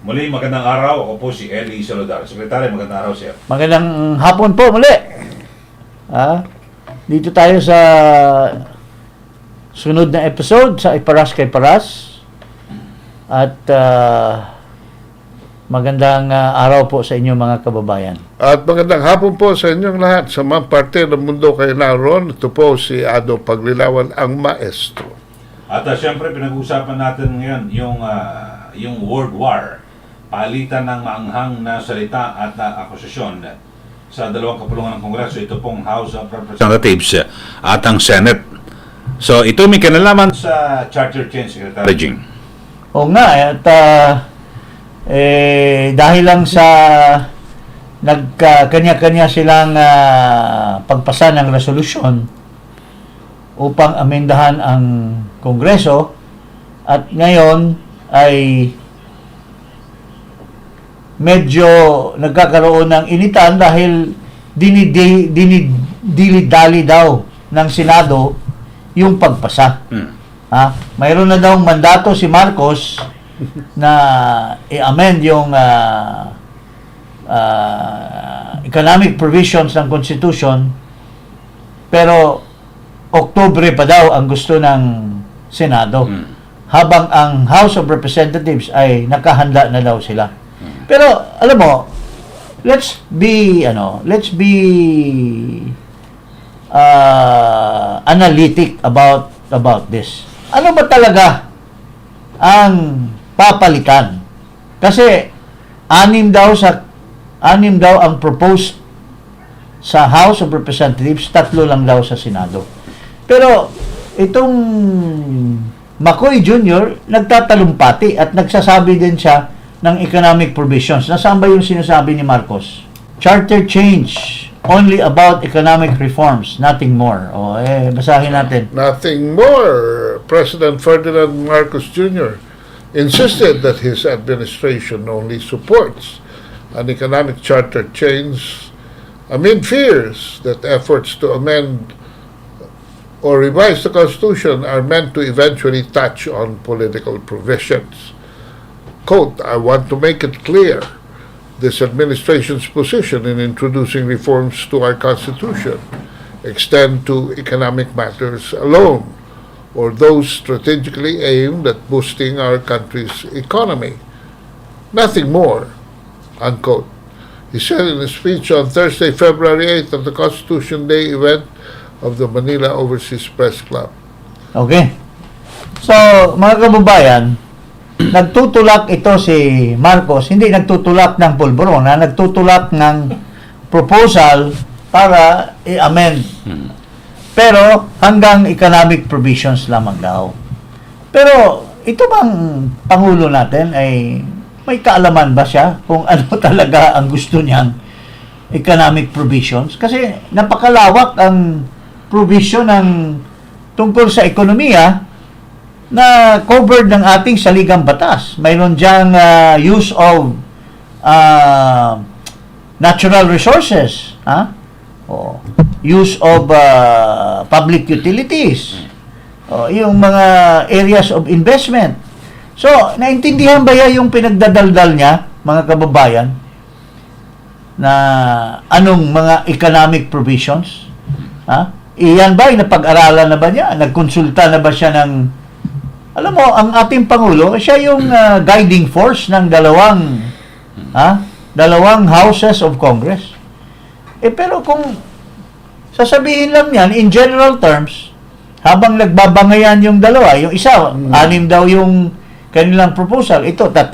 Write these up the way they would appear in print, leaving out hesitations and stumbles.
Muli, magandang araw. Ako po si Eli Solodar. Sekretary, magandang araw, sir. Magandang hapon po muli. Dito tayo sa sunod na episode sa Iparas kay Paras. At magandang araw po sa inyo mga kababayan. At magandang hapon po sa inyong lahat sa mga parte ng mundo kayo naroon. Ito po si Ado Paglilawan, ang maestro. At siyempre, pinag-uusapan natin ngayon yung World War. Palitan ng maanghang na salita at akusasyon sa dalawang kapulungan ng Kongreso. Ito pong House of Representatives at ang Senate. So, ito may kinalaman sa Charter Change, Secretary Jing. Oo nga, at dahil lang sa nagkanya-kanya silang pagpasa ng resolusyon upang amendahan ang Kongreso, at ngayon ay medyo nagkakaroon ng initan dahil dinidali daw ng Senado yung pagpasa. Mayroon na daw mandato si Marcos na i-amend yung economic provisions ng Constitution, pero Oktubre pa daw ang gusto ng Senado, habang ang House of Representatives ay nakahanda na daw sila. Pero alam mo, let's be analytic about this. Ano ba talaga ang papalitan? Kasi anim daw ang proposed sa House of Representatives, 3 lang daw sa Senado. Pero itong McCoy Jr. nagtatalumpati at nagsasabi din siya ng economic provisions. Nasaan ba yung sinasabi ni Marcos? Charter change, only about economic reforms, nothing more. Basahin natin. Nothing more. President Ferdinand Marcos Jr. insisted that his administration only supports an economic charter change amid fears that efforts to amend or revise the Constitution are meant to eventually touch on political provisions. Quote, I want to make it clear this administration's position in introducing reforms to our Constitution extend to economic matters alone, or those strategically aimed at boosting our country's economy. Nothing more, unquote. He said in a speech on Thursday, February 8th at the Constitution Day event of the Manila Overseas Press Club. Okay. So, mga kababayan, nagtutulak ito si Marcos, hindi nagtutulak ng pulburon, nagtutulak ng proposal para i-amend. Pero hanggang economic provisions lamang daw. Pero ito bang Pangulo natin ay may kaalaman ba siya kung ano talaga ang gusto niyang economic provisions? Kasi napakalawak ang provision ng tungkol sa ekonomiya na covered ng ating saligang batas. Mayroon diyang use of natural resources, use of public utilities, yung mga areas of investment. So, naintindihan ba yung pinagdadaldal niya, mga kababayan, na anong mga economic provisions? Iyan ba, napag-aralan na ba niya? Nagkonsulta na ba siya ng... Alam mo, ang ating Pangulo, siya yung guiding force ng dalawang houses of Congress. Pero kung sasabihin lang yan, in general terms, habang nagbabangayan yung dalawa, yung isa, 6 daw yung kanilang proposal, ito, 3.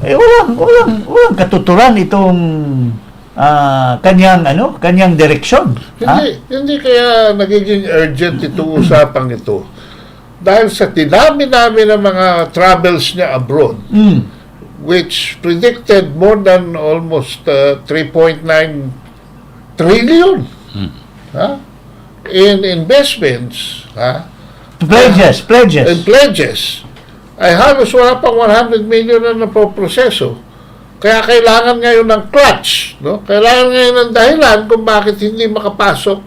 Walang katuturan itong kanyang direksyon. Hindi kaya nagiging urgent itong usapang ito. Dahil sa dinami-dami ng mga travels niya abroad, which predicted more than almost 3.9 trillion in investments, pledges, ay halos wala pang 100 million na napoproseso. Kaya kailangan ngayon ng clutch, no? Kailangan ngayon ng dahilan kung bakit hindi makapasok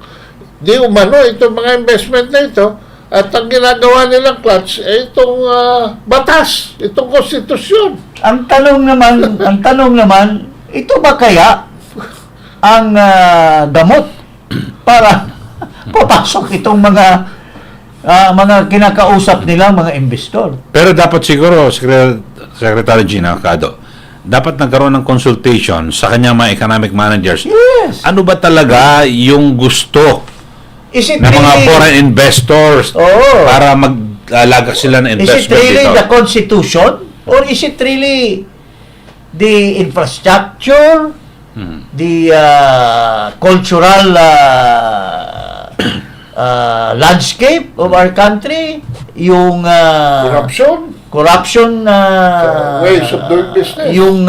di umano itong mga investment na ito At ang ginagawa nilang clutch ay itong batas, itong konstitusyon. Ang tanong naman, ito ba kaya ang gamot para papasok itong mga kinakausap nila, mga investor? Pero dapat siguro, Secretary Gina Cado, dapat nagkaroon ng consultation sa kanyang mga economic managers. Yes. Ano ba talaga yung gusto Is it ng mga really, foreign investors Oo. para mag-alaga sila ng is it investment really dito? the Constitution? Or is it really the infrastructure, the cultural landscape of our country, yung corruption ways of doing business. yung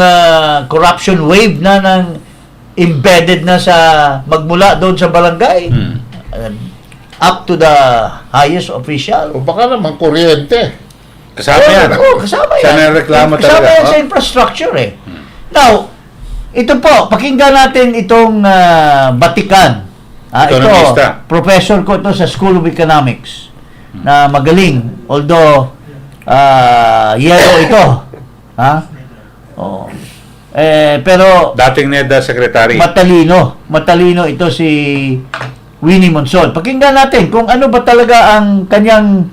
corruption wave na ng embedded na sa magmula doon sa barangay up to the highest official. O baka naman kuryente. Kasama yan. Kasama yan. Sana yung reklamo Kasama talaga. yan sa infrastructure eh. Now, ito po, pakinggan natin itong Batikan. Ekonomista. Ito, professor ko ito sa School of Economics na magaling. Although, yellow ito. Oo. Pero, Dating NEDA Secretary. matalino ito si Winnie Monson. Pakinggan natin kung ano ba talaga ang kanyang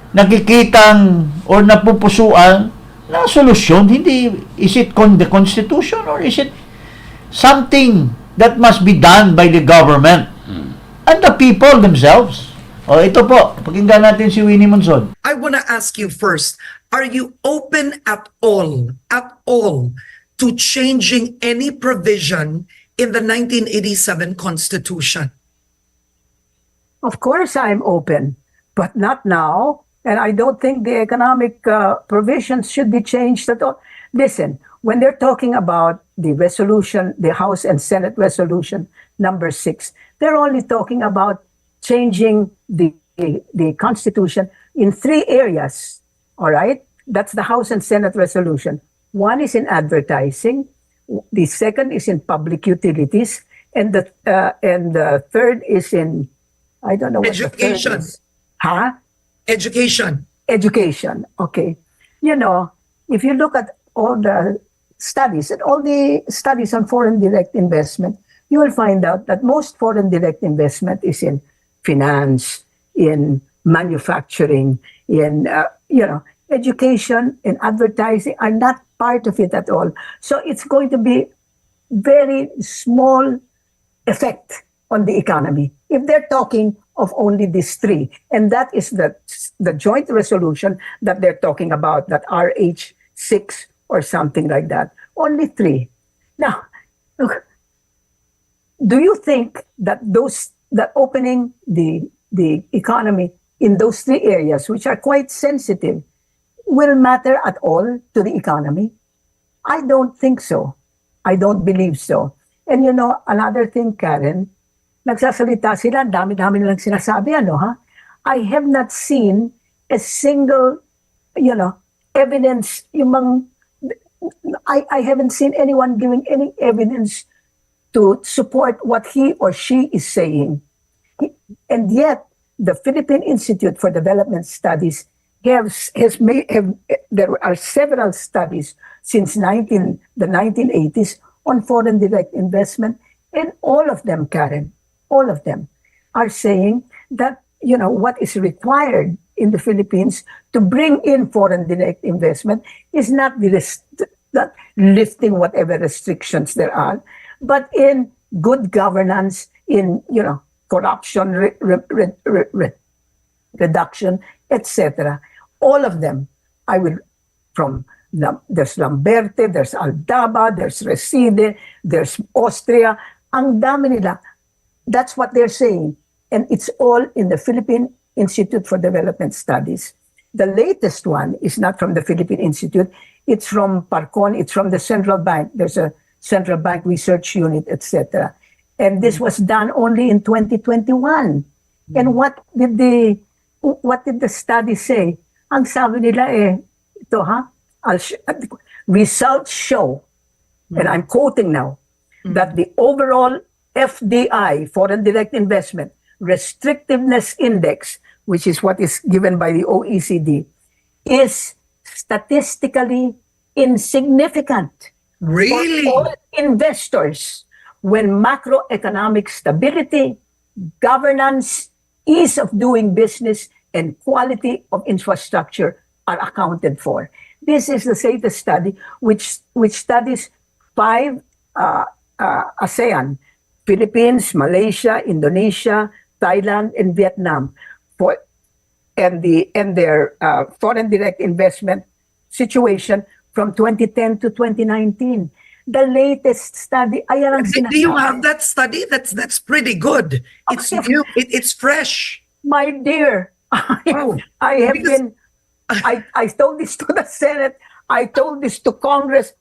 nakikitang or napupusuan na solusyon. Hindi, is it the Constitution or is it something that must be done by the government and the people themselves? Ito po, pakinggan natin si Winnie Monson. I want to ask you first, are you open at all, to changing any provision in the 1987 Constitution? Of course, I'm open, but not now. And I don't think the economic provisions should be changed at all. Listen, when they're talking about the resolution, the House and Senate resolution number 6, they're only talking about changing the Constitution in 3 areas. All right? That's the House and Senate resolution. One is in advertising. The second is in public utilities. And the third is in, I don't know what the third Education. is. Huh? Education. Education. Okay. You know, if you look at all the studies and all the studies on foreign direct investment, you will find out that most foreign direct investment is in finance, in manufacturing, in, education and advertising are not part of it at all. So it's going to be very small effect on the economy if they're talking of only these 3. And that is the joint resolution that they're talking about, that RH 6 or something like that. Only 3. Now, look, do you think that that opening the economy in those 3 areas, which are quite sensitive, will matter at all to the economy? I don't think so. I don't believe so. And another thing, Karen, nagsasalita sila, dami-dami nilang sinasabi, I have not seen a single, evidence, I haven't seen anyone giving any evidence to support what he or she is saying. And yet, the Philippine Institute for Development Studies there are several studies since the 1980s on foreign direct investment, and all of them, Karen, all of them are saying that, what is required in the Philippines to bring in foreign direct investment is not not lifting whatever restrictions there are, but in good governance, in, corruption reduction, etc. All of them, there's Lamberte, there's Aldaba, there's Reside, there's Austria, ang dami nila. That's what they're saying. And it's all in the Philippine Institute for Development Studies. The latest one is not from the Philippine Institute. It's from Parcon. It's from the central bank. There's a central bank research unit, etc. And this was done only in 2021. And what did the study say? Ang sabi nila results show, and I'm quoting now, that the overall FDI, foreign direct investment, restrictiveness index which is what is given by the OECD, is statistically insignificant Really? for all investors when macroeconomic stability, governance, ease of doing business, and quality of infrastructure are accounted for. This is the latest study, which studies 5 ASEAN, Philippines, Malaysia, Indonesia, Thailand, and Vietnam, for and their foreign direct investment situation from 2010 to 2019. The latest study, ayan ang Do you sinasabi. have that study? That's pretty good. It's Okay. new. It's fresh. My dear, Oh, I have because- been, I told this to the Senate, I told this to Congress.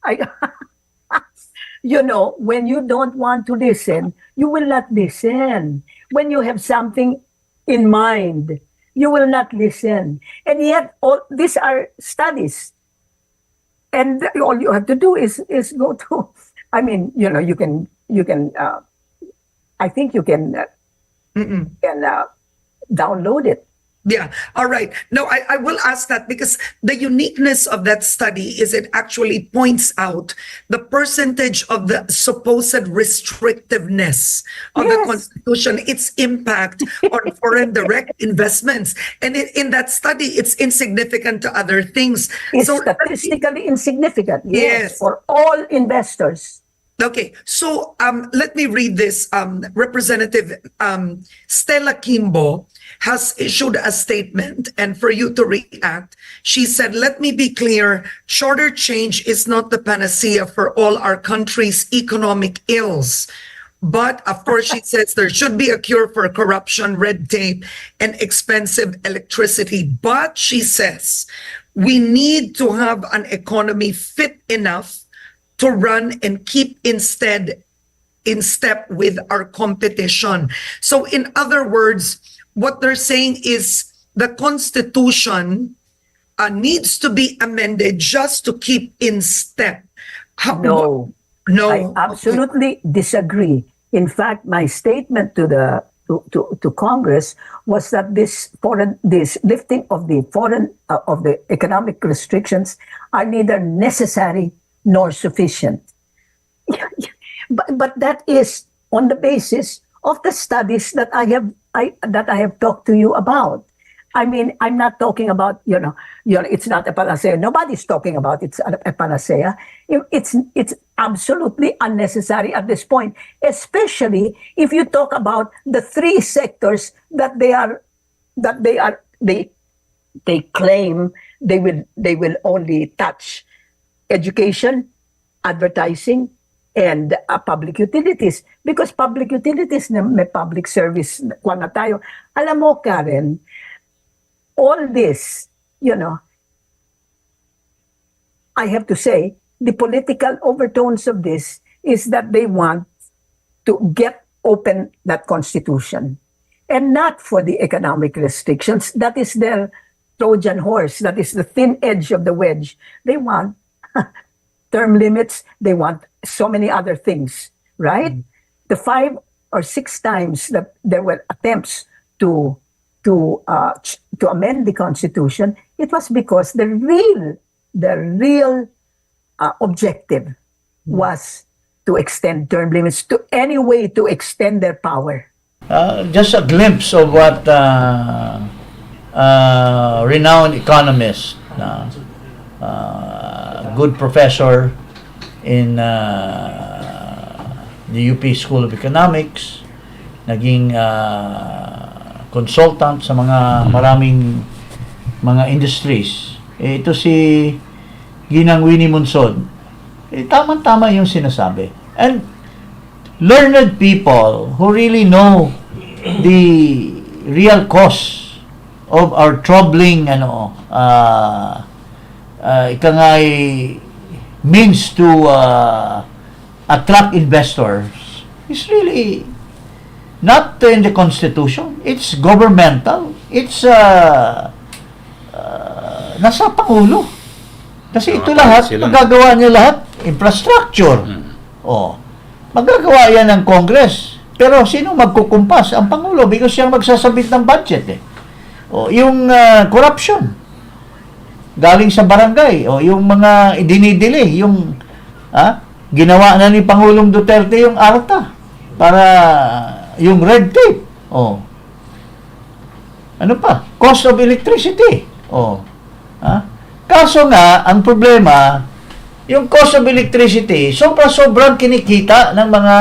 You know, when you don't want to listen, you will not listen. When you have something in mind, you will not listen. And yet, all these are studies. And all you have to do is go to, I mean, you know, you can, I think you can, download it. Yeah. All right. No, I will ask that because the uniqueness of that study is it actually points out the percentage of the supposed restrictiveness of the Yes. Constitution, its impact on foreign direct investments. And in that study, it's insignificant to other things. It's So, statistically insignificant. Yes. For all investors. okay, so let me read this. Representative Stella Kimbo has issued a statement, and for you to react, she said, "Let me be clear, shorter change is not the panacea for all our country's economic ills. But of course, she says there should be a cure for corruption, red tape, and expensive electricity. But she says we need to have an economy fit enough to run and keep instead in step with our competition." So in other words, what they're saying is the Constitution needs to be amended just to keep in step. No. No. I absolutely disagree. In fact, my statement to Congress was that this lifting of the economic restrictions are neither necessary nor sufficient. But that is on the basis of the studies that I have talked to you about. I mean, I'm not talking about, it's not a panacea. Nobody's talking about it's a panacea. It's absolutely unnecessary at this point, especially if you talk about the 3 sectors that they claim they will only touch: education, advertising, and public utilities. Because public utilities na may public service kwa na tayo. Alam mo, Karen, all this, I have to say, the political overtones of this is that they want to get open that constitution. And not for the economic restrictions. That is their Trojan horse. That is the thin edge of the wedge. They want term limits. They want so many other things, right? The 5 or 6 times that there were attempts to amend the Constitution, it was because the real objective was to extend term limits, to any way to extend their power. Just a glimpse of what renowned economist, good professor in the UP School of Economics, naging consultant sa maraming mga industries. Ito si Ginang Winnie Monsod. Tama-tama yung sinasabi. And learned people who really know the real cause of our troubling means to attract investors is really not in the Constitution. It's governmental. It's nasa Pangulo. Kasi ito lahat, magagawa niya lahat, infrastructure. Magagawa yan ng Congress. Pero sino magkukumpas? Ang Pangulo, because siyang magsasabit ng budget . O, yung corruption galing sa barangay, o yung mga dinidili, yung ginawa na ni Pangulong Duterte yung ARTA para yung red tape. O, ano pa? Cost of electricity. O, kaso nga, ang problema, yung cost of electricity, sobrang kinikita ng mga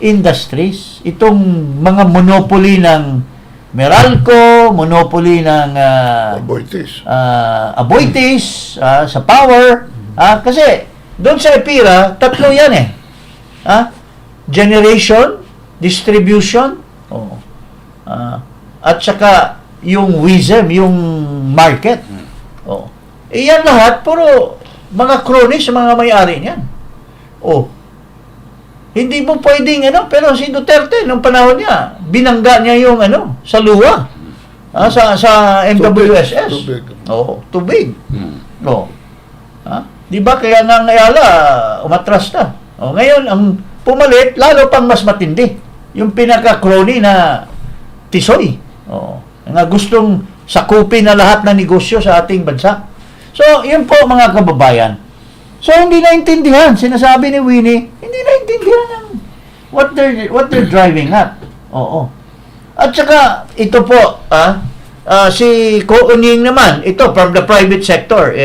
industries. Itong mga monopoly ng Meralco, monopoly ng Aboitiz, sa power. Kasi doon sa EPIRA, tatlo yan eh. Generation, distribution, at saka yung WISM, yung market. Yan lahat, puro mga cronies, mga may-ari niyan. Hindi mo pwedeng, pero si Duterte, nung panahon niya, binangga niya yung, sa luwa. Sa MWSS. Too big. Too big. Di ba, kaya nga Ayala, umatras na. Ngayon, ang pumalit, lalo pang mas matindi. Yung pinaka-crony na Tisoy. Nga gustong sakupin na lahat ng negosyo sa ating bansa. So, yun po mga kababayan. So, hindi naintindihan. Sinasabi ni Winnie, hindi naintindihan ng what they're driving at. At saka, ito po, si Kulang naman, ito, from the private sector,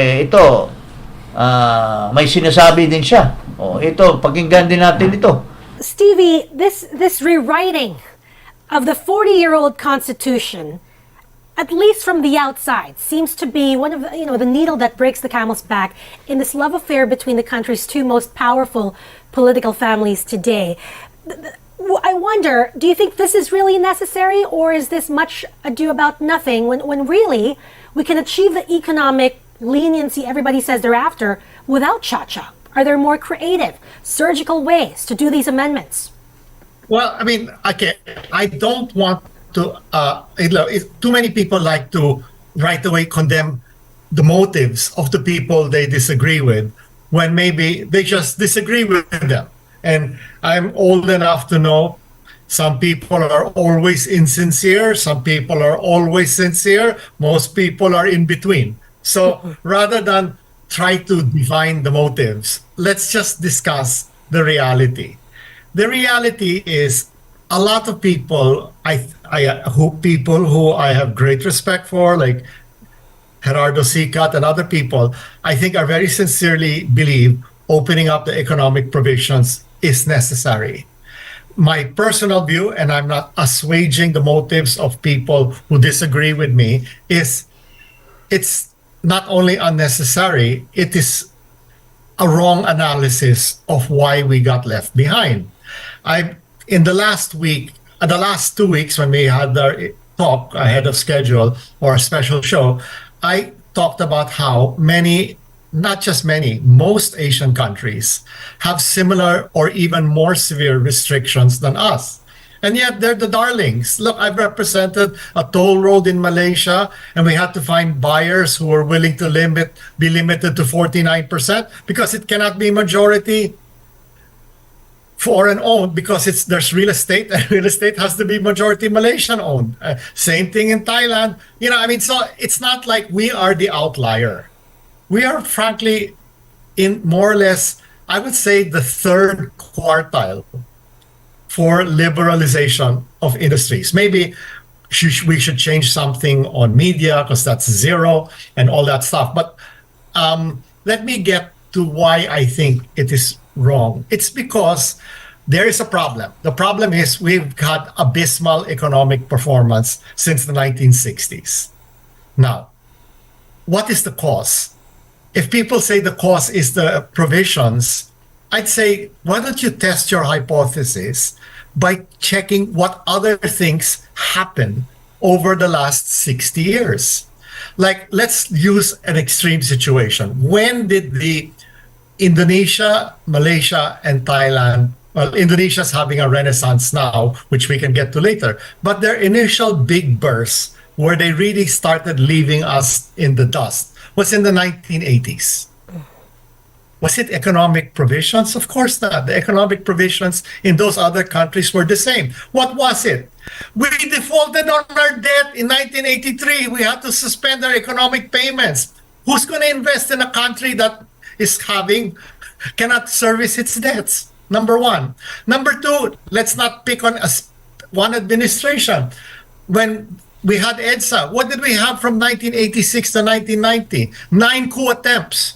may sinasabi din siya. Ito, pakinggan din natin ito. Stevie, this rewriting of the 40-year-old Constitution, at least from the outside, seems to be one of the needle that breaks the camel's back in this love affair between the country's two most powerful political families today. I wonder, do you think this is really necessary, or is this much ado about nothing when really we can achieve the economic leniency everybody says they're after without cha-cha? Are there more creative, surgical ways to do these amendments? Well, I mean, okay, I don't want to, too many people like to right away condemn the motives of the people they disagree with when maybe they just disagree with them. And I'm old enough to know some people are always insincere, some people are always sincere, most people are in between. So rather than try to define the motives, let's just discuss the reality. The reality is a lot of people, people who I have great respect for, like Gerardo Sicat and other people, I think are very sincerely believe opening up the economic provisions is necessary. My personal view, and I'm not assuaging the motives of people who disagree with me, is it's not only unnecessary, it is a wrong analysis of why we got left behind. In the last 2 weeks when we had our talk ahead of schedule or a special show, I talked about how most Asian countries have similar or even more severe restrictions than us. And yet they're the darlings. Look, I've represented a toll road in Malaysia, and we had to find buyers who were willing to be limited to 49% because it cannot be majority foreign owned, because there's real estate, and real estate has to be majority Malaysian owned. Same thing in Thailand. So it's not like we are the outlier. We are frankly in more or less, I would say, the third quartile for liberalization of industries. Maybe we should change something on media because that's zero and all that stuff. But let me get to why I think it is wrong. It's because there is a problem. The problem is we've had abysmal economic performance since the 1960s. Now, what is the cause? If people say the cause is the provisions, I'd say, why don't you test your hypothesis by checking what other things happened over the last 60 years? Like, let's use an extreme situation. When did the Indonesia, Malaysia, and Thailand, well, Indonesia's having a renaissance now, which we can get to later, but their initial big burst, where they really started leaving us in the dust, was in the 1980s. Was it economic provisions? Of course not. The economic provisions in those other countries were the same. What was it? We defaulted on our debt in 1983. We had to suspend our economic payments. Who's going to invest in a country that cannot service its debts? Number one. Number two, let's not pick on one administration. When we had EDSA, what did we have from 1986 to 1990? 9 coup attempts.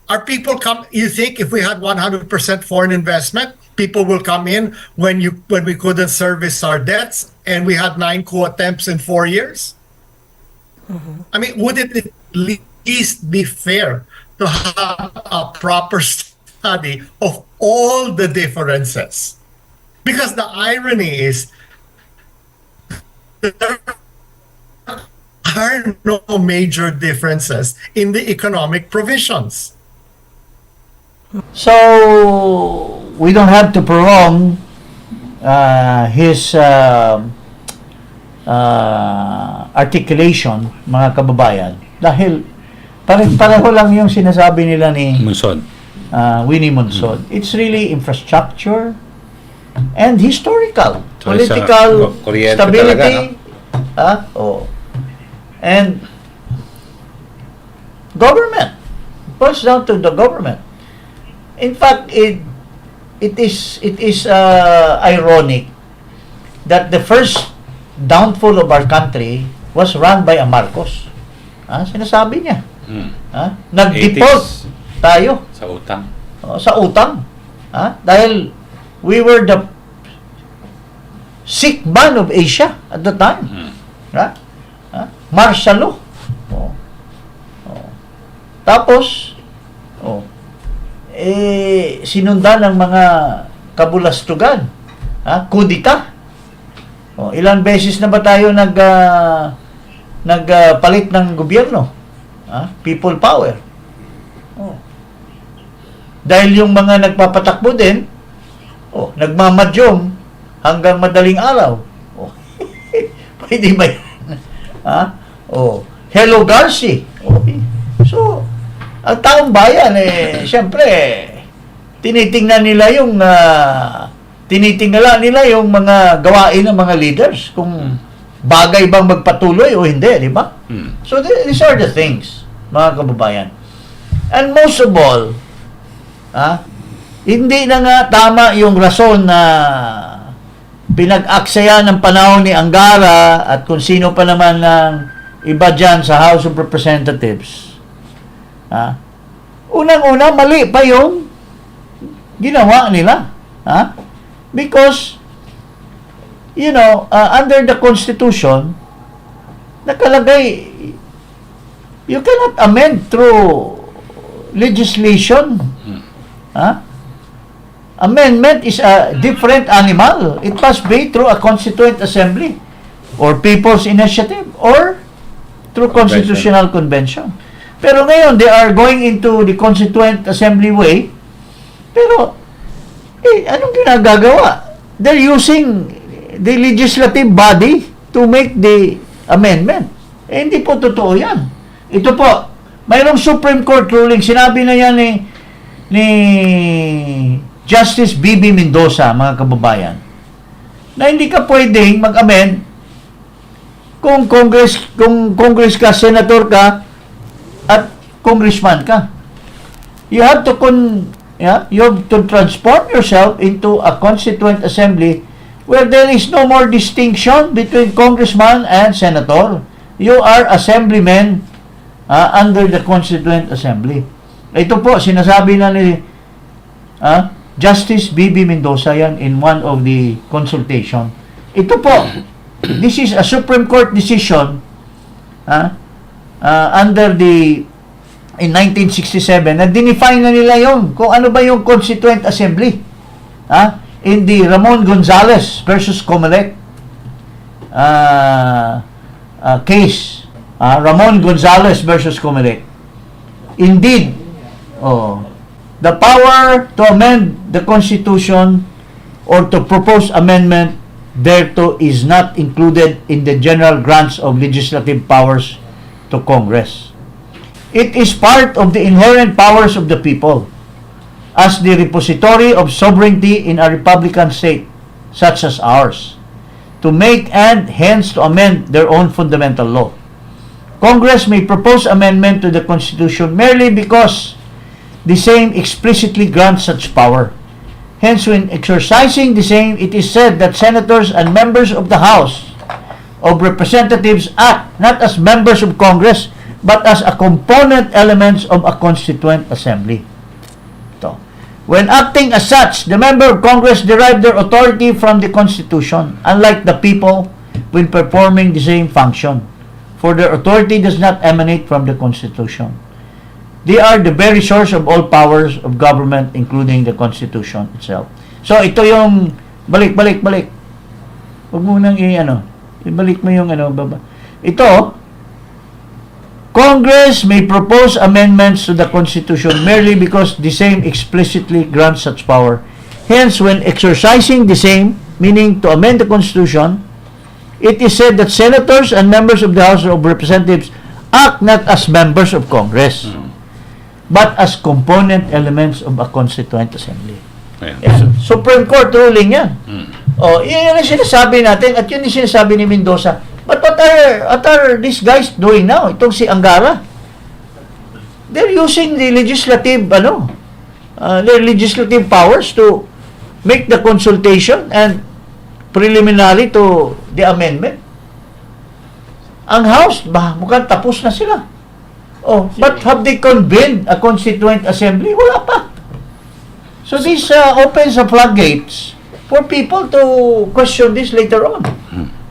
Are people you think if we had 100% foreign investment, people will come in when we couldn't service our debts and we had 9 coup attempts in 4 years? I mean, would it at least be fair to have a proper study of all the differences? Because the irony is there are no major differences in the economic provisions. So, we don't have to prolong his articulation, mga kababayan, dahil pareho lang yung sinasabi nila ni Munson. Winnie Monson. It's really infrastructure and historical, So, political sa kuryente stability, and government. It boils down to the government. In fact, it is ironic that the first downfall of our country was run by a Marcos. Sinasabi niya. Nag-default 80s. tayo Sa utang. sa utang. Dahil we were the sick man of Asia at the time. Martial law. Tapos, sinundan ng mga kabulastugan. Kudita. Ilang beses na ba tayo nagpalit ng gobyerno? People power. Dahil yung mga nagpapatakbo din, nagmamadyong hanggang madaling araw. Pwede ba yan? Hello Garci. So, ang taong bayan, siyempre, tinitingnan nila yung mga gawain ng mga leaders, kung bagay bang magpatuloy o hindi, di ba? So, these are the things, mga kababayan. And most of all, hindi na nga tama yung rason na pinag-aksaya ng panahon ni Angara at kung sino pa naman ng iba dyan sa House of Representatives. Unang-una, mali pa yung ginawa nila. Because, under the Constitution, nakalagay, you cannot amend through legislation. Amendment is a different animal. It must be through a constituent assembly or people's initiative or through constitutional convention. Pero ngayon, they are going into the constituent assembly way. Pero, anong ginagagawa? They're using the legislative body to make the amendment. Hindi po totoo yan. Ito po, mayroong Supreme Court ruling, sinabi na yan ni Justice B.B. Mendoza, mga kababayan, na hindi ka pwedeng mag-amend kung Congress ka, Senator ka, at Congressman ka. You have to transform yourself into a constituent assembly where there is no more distinction between Congressman and Senator. You are assemblymen under the constituent assembly. Ito po, sinasabi na ni Justice B.B. Mendoza yan in one of the consultation. Ito po, this is a Supreme Court decision in 1967 na dinefine na nila yung kung ano ba yung Constituent Assembly in the Ramon Gonzales versus Comelec case. Ramon Gonzales versus Comelec. Indeed, the power to amend the Constitution or to propose amendment thereto is not included in the general grants of legislative powers to Congress. It is part of the inherent powers of the people as the repository of sovereignty in a republican state such as ours to make and hence to amend their own fundamental law. Congress may propose amendment to the Constitution merely because the same explicitly grants such power. Hence, when exercising the same, it is said that senators and members of the House of Representatives act not as members of Congress but as a component elements of a constituent assembly. Ito. When acting as such, the member of Congress derive their authority from the Constitution, unlike the people when performing the same function, for their authority does not emanate from the Constitution. They are the very source of all powers of government, including the Constitution itself. So, ito yung balik. Huwag mo nang ibalik mo yung baba. Ito, Congress may propose amendments to the Constitution merely because the same explicitly grants such power. Hence, when exercising the same, meaning to amend the Constitution, it is said that senators and members of the House of Representatives act not as members of Congress, but as component elements of a constituent assembly. Ayan. Yes. Supreme Court ruling yan. O, yun ang sinasabi natin at yun yung sinasabi ni Mendoza. But what are these guys doing now? Itong si Angara. They're using the legislative, their legislative powers to make the consultation and preliminary to the amendment. Ang House, mukhang tapos na sila. Oh, but have they convened a constituent assembly? Wala pa. So this opens the floodgates for people to question this later on.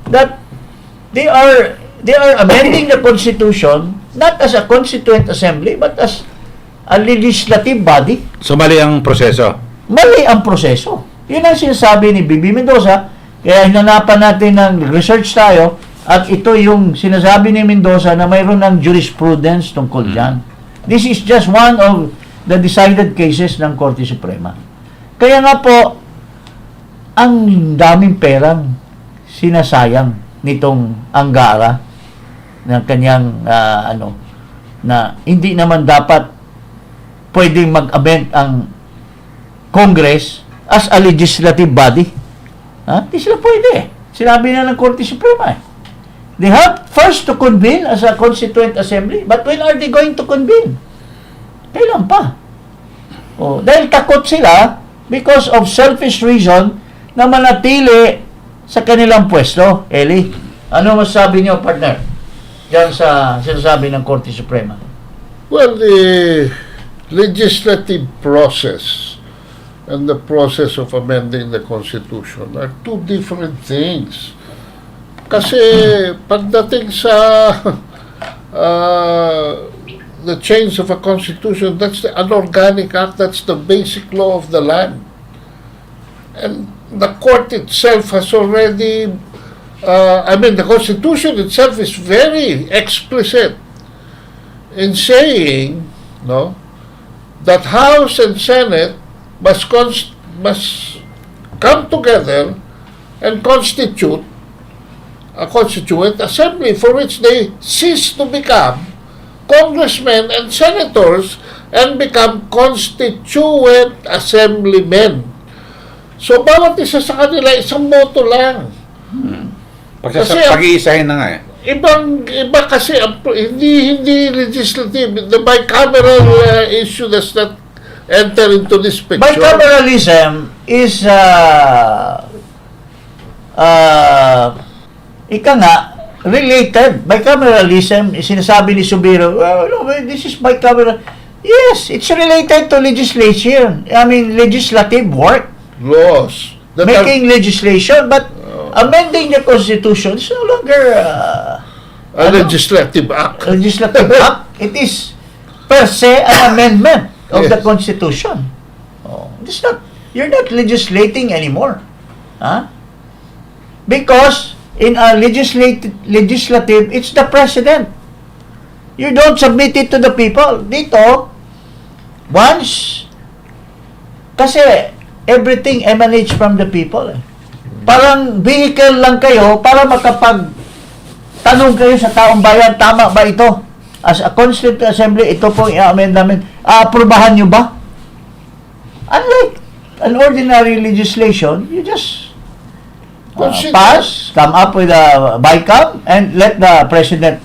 That they are amending the Constitution not as a constituent assembly but as a legislative body. So mali ang proseso. Mali ang proseso. Yun ang sinasabi ni Bibi Mendoza. Kaya hinanapan natin ng research tayo at ito yung sinasabi ni Mendoza na mayroon ng jurisprudence tungkol dyan. This is just one of the decided cases ng Korte Suprema. Kaya nga po, ang daming perang sinasayang nitong Angara ng kanyang na hindi naman dapat pwedeng mag-amend ang Congress as a legislative body. Hindi sila pwede. Sinabi na ng Korte Suprema They have first to convene as a constituent assembly. But when are they going to convene? Kailan pa? Dahil takot sila because of selfish reason na manatili sa kanilang pwesto. Eli, ano masasabi niyo, partner? Diyan sa sinasabi ng Korte Suprema. Well, the legislative process and the process of amending the Constitution are two different things. Kasi pagdating sa the change of a constitution, that's an organic act, that's the basic law of the land. And the court itself has already, the Constitution itself is very explicit in saying, that House and Senate must come together and constitute a constituent assembly for which they cease to become congressmen and senators and become constituent assemblymen. So, bawat isa sa kanila, isang boto lang. Pag-iisahin na nga Iba kasi, hindi legislative. The bicameral issue does not enter into this picture. Bicameralism is related. Bicameralism, sinasabi ni Subiro, this is bicameral. Yes, it's related to legislation. Legislative work. Laws. Making legislation, but amending the Constitution is no longer a legislative act. Legislative act. It is per se an amendment of the Constitution. You're not legislating anymore. Because in a legislative, it's the president. You don't submit it to the people. Dito, once, kasi everything emanates from the people. Parang vehicle lang kayo para makapag-tanong kayo sa taong bayan, tama ba ito? as a Constituent Assembly, ito pong i-amend namin, aprobahan nyo ba? Unlike an ordinary legislation, you just Consider. pass, come up with a BICAM, and let the President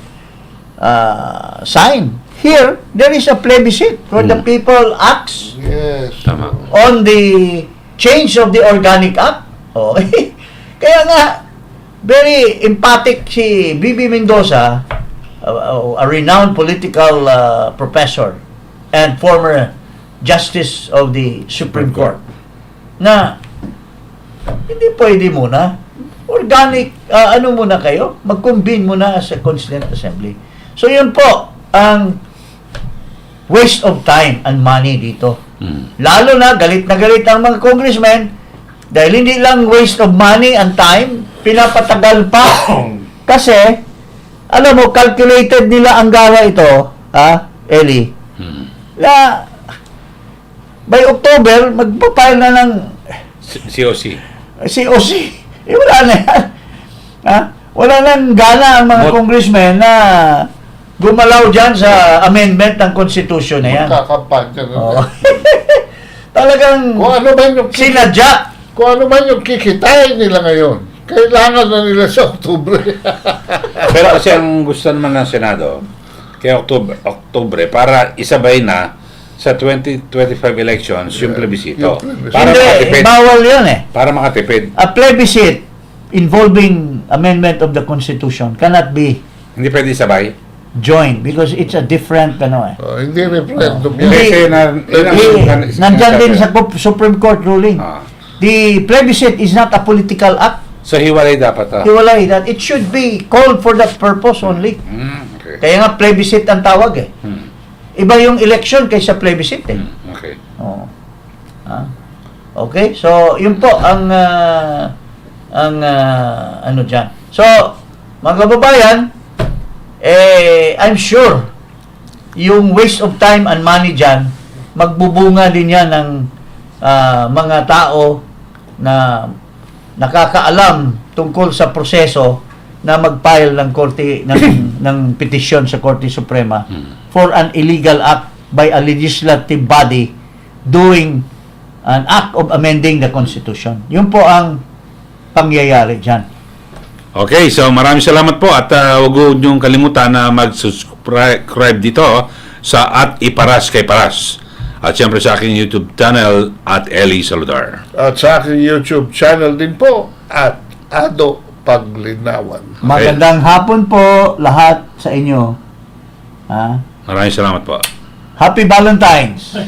sign. Here, there is a plebiscite where the people acts Yes. Tama. on the change of the Organic Act. Oh, kaya nga, very emphatic si Bibi Mendoza, a renowned political professor and former Justice of the Supreme Court, na hindi pwede muna. Organic, ano muna kayo? Mag-convene muna as a Constituent Assembly. So yun po, ang waste of time and money dito. Lalo na galit ang mga congressmen dahil hindi lang waste of money and time, pinapatagal pa. Kasi, alam mo, calculated nila ang gara ito, Eli, na by October, magpapile na ng COC. COC. Wala na yan. Wala nang gana ang mga congressmen na gumalaw dyan sa amendment ng Constitution na yan. Magkakampanya na. Oo. Talagang Kung ano man yung sinadya. kung ano man yung kikitain nila ngayon, kailangan na nila sa Oktubre. Pero kasi ang gusto naman ng Senado, kaya Oktubre, para isabay na sa 2025 elections yung plebiscito. Yung plebisito. Para Hindi, makatipid. bawal yan eh. Para makatipid. A plebiscite involving amendment of the Constitution cannot be Hindi pwede isabay. joined because it's a different Hindi referendum Hindi. Kasi nandyan din sa Supreme Court ruling. The plebiscite is not a political act. So hiwalay dapat. Hiwalay that. It should be called for that purpose only. Okay. Kaya nga plebiscite ang tawag eh. Iba yung election kaysa plebiscite eh. Okay. Oo. Okay? So, yun po ang ano dyan. So, mga kababayan, I'm sure yung waste of time and money dyan, magbubunga din yan ng mga tao na nakakaalam tungkol sa proseso na mag-file ng korte ng petisyon sa Korte Suprema for an illegal act by a legislative body doing an act of amending the Constitution. Yun po ang pangyayari dyan. Okay, so maraming salamat po at huwag niyong kalimutan na mag-subscribe dito sa @iparas kay Paras. At siyempre sa aking YouTube channel @Eli Saludar. At sa aking YouTube channel din po, @Ado Paglinawan. Magandang hapon po lahat sa inyo. Maraming salamat po. Happy Valentine's!